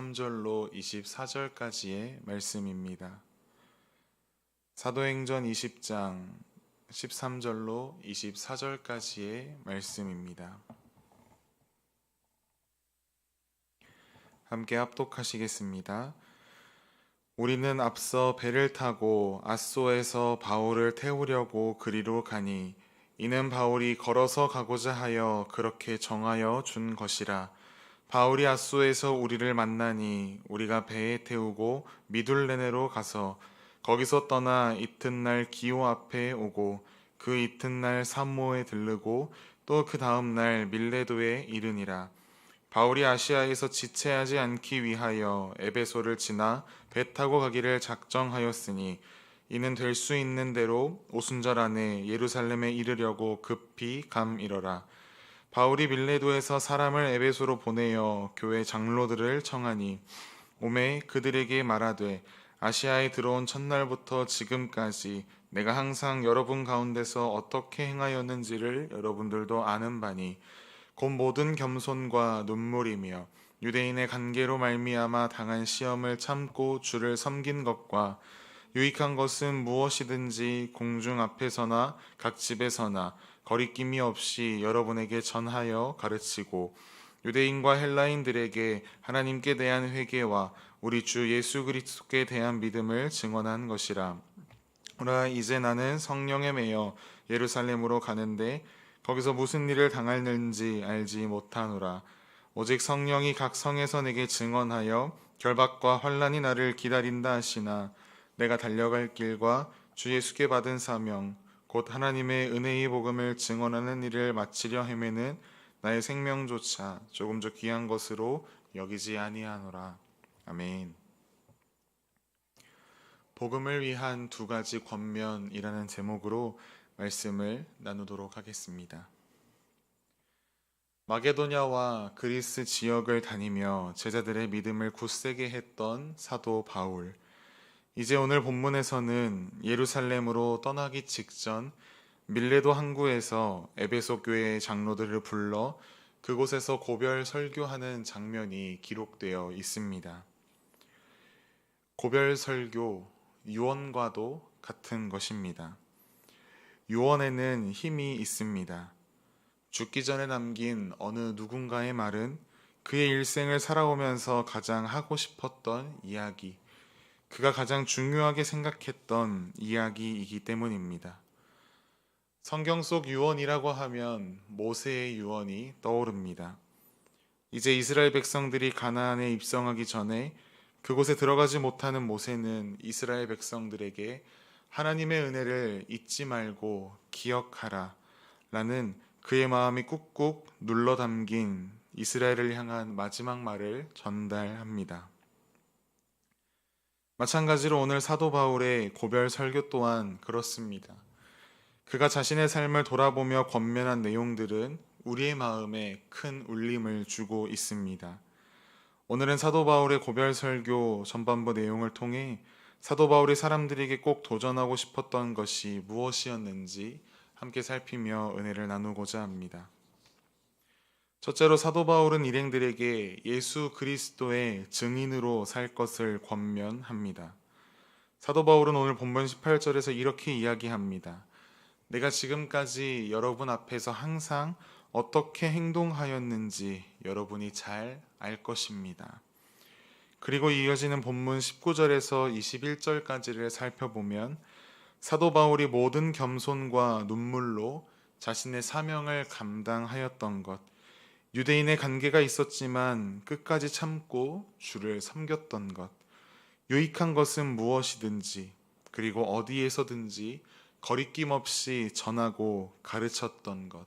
13절로 24절까지의 말씀입니다. 사도행전 20장 13절로 24절까지의 말씀입니다. 함께 합독하시겠습니다. 우리는 앞서 배를 타고 앗소에서 바울을 태우려고 그리로 가니 이는 바울이 걸어서 가고자 하여 그렇게 정하여 준 것이라. 바울이 앗소에서 우리를 만나니 우리가 배에 태우고 미둘레네로 가서 거기서 떠나 이튿날 기오 앞에 오고 그 이튿날 삼모에 들르고 또 그 다음날 밀레도에 이르니라. 바울이 아시아에서 지체하지 않기 위하여 에베소를 지나 배 타고 가기를 작정하였으니 이는 될 수 있는 대로 오순절 안에 예루살렘에 이르려고 급히 감이러라. 바울이 밀레도에서 사람을 에베소로 보내어 교회 장로들을 청하니 오매 그들에게 말하되 아시아에 들어온 첫날부터 지금까지 내가 항상 여러분 가운데서 어떻게 행하였는지를 여러분들도 아는 바니 곧 모든 겸손과 눈물이며 유대인의 관계로 말미암아 당한 시험을 참고 주를 섬긴 것과 유익한 것은 무엇이든지 공중 앞에서나 각 집에서나 거리낌이 없이 여러분에게 전하여 가르치고 유대인과 헬라인들에게 하나님께 대한 회개와 우리 주 예수 그리스도께 대한 믿음을 증언한 것이라. 오라 이제 나는 성령에 매여 예루살렘으로 가는데 거기서 무슨 일을 당할는지 알지 못하노라. 오직 성령이 각 성에서 내게 증언하여 결박과 환난이 나를 기다린다 하시나 내가 달려갈 길과 주 예수께 받은 사명 곧 하나님의 은혜의 복음을 증언하는 일을 마치려 헤매는 나의 생명조차 조금도 귀한 것으로 여기지 아니하노라. 아멘. 복음을 위한 두 가지 권면이라는 제목으로 말씀을 나누도록 하겠습니다. 마게도냐와 그리스 지역을 다니며 제자들의 믿음을 굳세게 했던 사도 바울. 이제 오늘 본문에서는 예루살렘으로 떠나기 직전 밀레도 항구에서 에베소 교회의 장로들을 불러 그곳에서 고별 설교하는 장면이 기록되어 있습니다. 고별 설교, 유언과도 같은 것입니다. 유언에는 힘이 있습니다. 죽기 전에 남긴 어느 누군가의 말은 그의 일생을 살아오면서 가장 하고 싶었던 이야기, 그가 가장 중요하게 생각했던 이야기이기 때문입니다. 성경 속 유언이라고 하면 모세의 유언이 떠오릅니다. 이제 이스라엘 백성들이 가나안에 입성하기 전에 그곳에 들어가지 못하는 모세는 이스라엘 백성들에게 하나님의 은혜를 잊지 말고 기억하라 라는 그의 마음이 꾹꾹 눌러 담긴 이스라엘을 향한 마지막 말을 전달합니다. 마찬가지로 오늘 사도 바울의 고별 설교 또한 그렇습니다. 그가 자신의 삶을 돌아보며 권면한 내용들은 우리의 마음에 큰 울림을 주고 있습니다. 오늘은 사도 바울의 고별 설교 전반부 내용을 통해 사도 바울이 사람들에게 꼭 도전하고 싶었던 것이 무엇이었는지 함께 살피며 은혜를 나누고자 합니다. 첫째로 사도 바울은 일행들에게 예수 그리스도의 증인으로 살 것을 권면합니다. 사도 바울은 오늘 본문 18절에서 이렇게 이야기합니다. 내가 지금까지 여러분 앞에서 항상 어떻게 행동하였는지 여러분이 잘 알 것입니다. 그리고 이어지는 본문 19절에서 21절까지를 살펴보면 사도 바울이 모든 겸손과 눈물로 자신의 사명을 감당하였던 것, 유대인의 관계가 있었지만 끝까지 참고 주를 섬겼던 것, 유익한 것은 무엇이든지 그리고 어디에서든지 거리낌 없이 전하고 가르쳤던 것,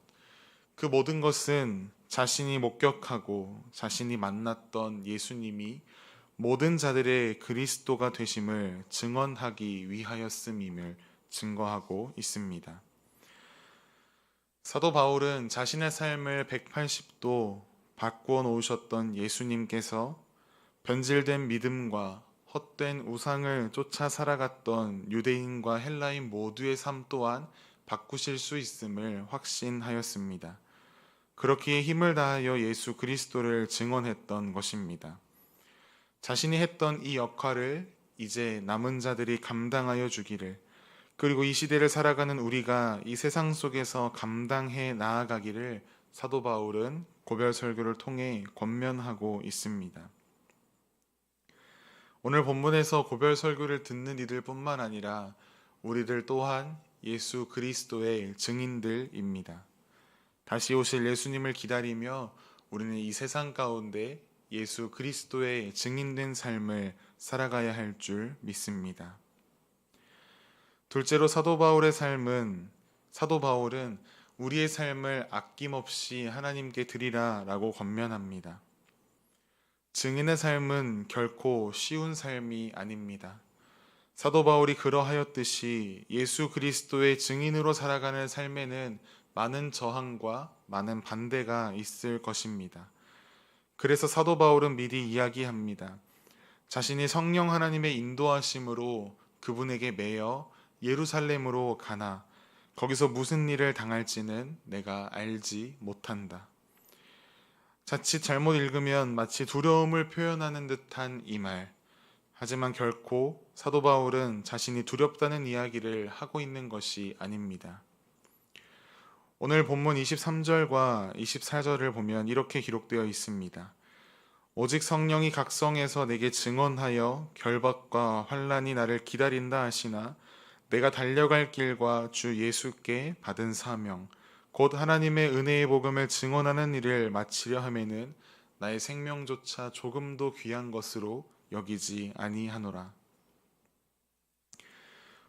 그 모든 것은 자신이 목격하고 자신이 만났던 예수님이 모든 자들의 그리스도가 되심을 증언하기 위하였음임을 증거하고 있습니다. 사도 바울은 자신의 삶을 180도 바꾸어 놓으셨던 예수님께서 변질된 믿음과 헛된 우상을 쫓아 살아갔던 유대인과 헬라인 모두의 삶 또한 바꾸실 수 있음을 확신하였습니다. 그렇기에 힘을 다하여 예수 그리스도를 증언했던 것입니다. 자신이 했던 이 역할을 이제 남은 자들이 감당하여 주기를, 그리고 이 시대를 살아가는 우리가 이 세상 속에서 감당해 나아가기를 사도 바울은 고별 설교를 통해 권면하고 있습니다. 오늘 본문에서 고별 설교를 듣는 이들뿐만 아니라 우리들 또한 예수 그리스도의 증인들입니다. 다시 오실 예수님을 기다리며 우리는 이 세상 가운데 예수 그리스도의 증인된 삶을 살아가야 할 줄 믿습니다. 둘째로 사도 바울은 우리의 삶을 아낌없이 하나님께 드리라 라고 권면합니다. 증인의 삶은 결코 쉬운 삶이 아닙니다. 사도 바울이 그러하였듯이 예수 그리스도의 증인으로 살아가는 삶에는 많은 저항과 많은 반대가 있을 것입니다. 그래서 사도 바울은 미리 이야기합니다. 자신이 성령 하나님의 인도하심으로 그분에게 매여 예루살렘으로 가나 거기서 무슨 일을 당할지는 내가 알지 못한다. 자칫 잘못 읽으면 마치 두려움을 표현하는 듯한 이 말. 하지만 결코 사도 바울은 자신이 두렵다는 이야기를 하고 있는 것이 아닙니다. 오늘 본문 23절과 24절을 보면 이렇게 기록되어 있습니다. 오직 성령이 각성해서 내게 증언하여 결박과 환난이 나를 기다린다 하시나 내가 달려갈 길과 주 예수께 받은 사명 곧 하나님의 은혜의 복음을 증언하는 일을 마치려 하면은 나의 생명조차 조금도 귀한 것으로 여기지 아니하노라.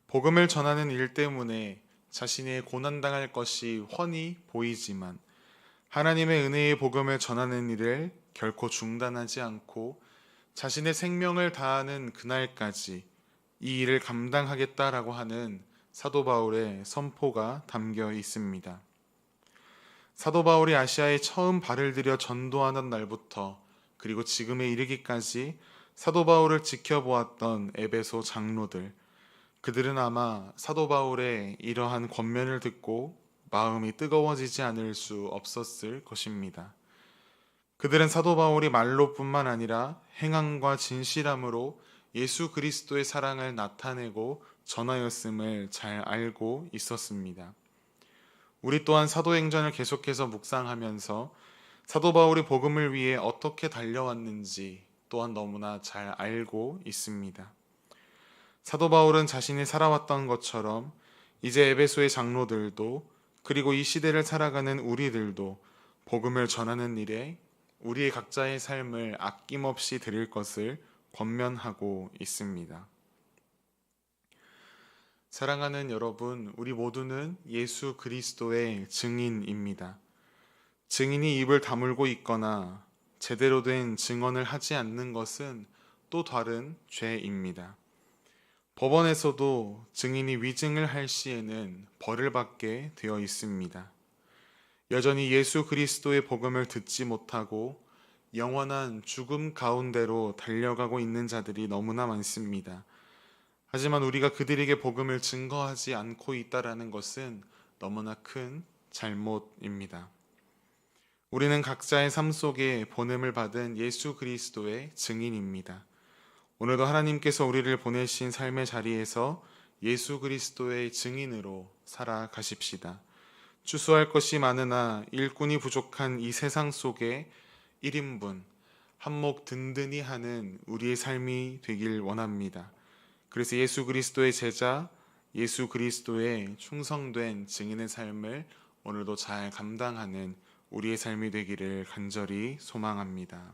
복음을 전하는 일 때문에 자신의 고난당할 것이 훤히 보이지만 하나님의 은혜의 복음을 전하는 일을 결코 중단하지 않고 자신의 생명을 다하는 그날까지 이 일을 감당하겠다라고 하는 사도 바울의 선포가 담겨 있습니다. 사도 바울이 아시아에 처음 발을 들여 전도하던 날부터 그리고 지금에 이르기까지 사도 바울을 지켜보았던 에베소 장로들, 그들은 아마 사도 바울의 이러한 권면을 듣고 마음이 뜨거워지지 않을 수 없었을 것입니다. 그들은 사도 바울이 말로뿐만 아니라 행함과 진실함으로 예수 그리스도의 사랑을 나타내고 전하였음을 잘 알고 있었습니다. 우리 또한 사도행전을 계속해서 묵상하면서 사도 바울이 복음을 위해 어떻게 달려왔는지 또한 너무나 잘 알고 있습니다. 사도 바울은 자신이 살아왔던 것처럼 이제 에베소의 장로들도 그리고 이 시대를 살아가는 우리들도 복음을 전하는 일에 우리의 각자의 삶을 아낌없이 드릴 것을 권면하고 있습니다. 사랑하는 여러분, 우리 모두는 예수 그리스도의 증인입니다. 증인이 입을 다물고 있거나 제대로 된 증언을 하지 않는 것은 또 다른 죄입니다. 법원에서도 증인이 위증을 할 시에는 벌을 받게 되어 있습니다. 여전히 예수 그리스도의 복음을 듣지 못하고 영원한 죽음 가운데로 달려가고 있는 자들이 너무나 많습니다. 하지만 우리가 그들에게 복음을 증거하지 않고 있다는 것은 너무나 큰 잘못입니다. 우리는 각자의 삶 속에 보냄을 받은 예수 그리스도의 증인입니다. 오늘도 하나님께서 우리를 보내신 삶의 자리에서 예수 그리스도의 증인으로 살아가십시다. 추수할 것이 많으나 일꾼이 부족한 이 세상 속에 1인분, 한몫 든든히 하는 우리의 삶이 되길 원합니다. 그래서 예수 그리스도의 제자, 예수 그리스도의 충성된 증인의 삶을 오늘도 잘 감당하는 우리의 삶이 되기를 간절히 소망합니다.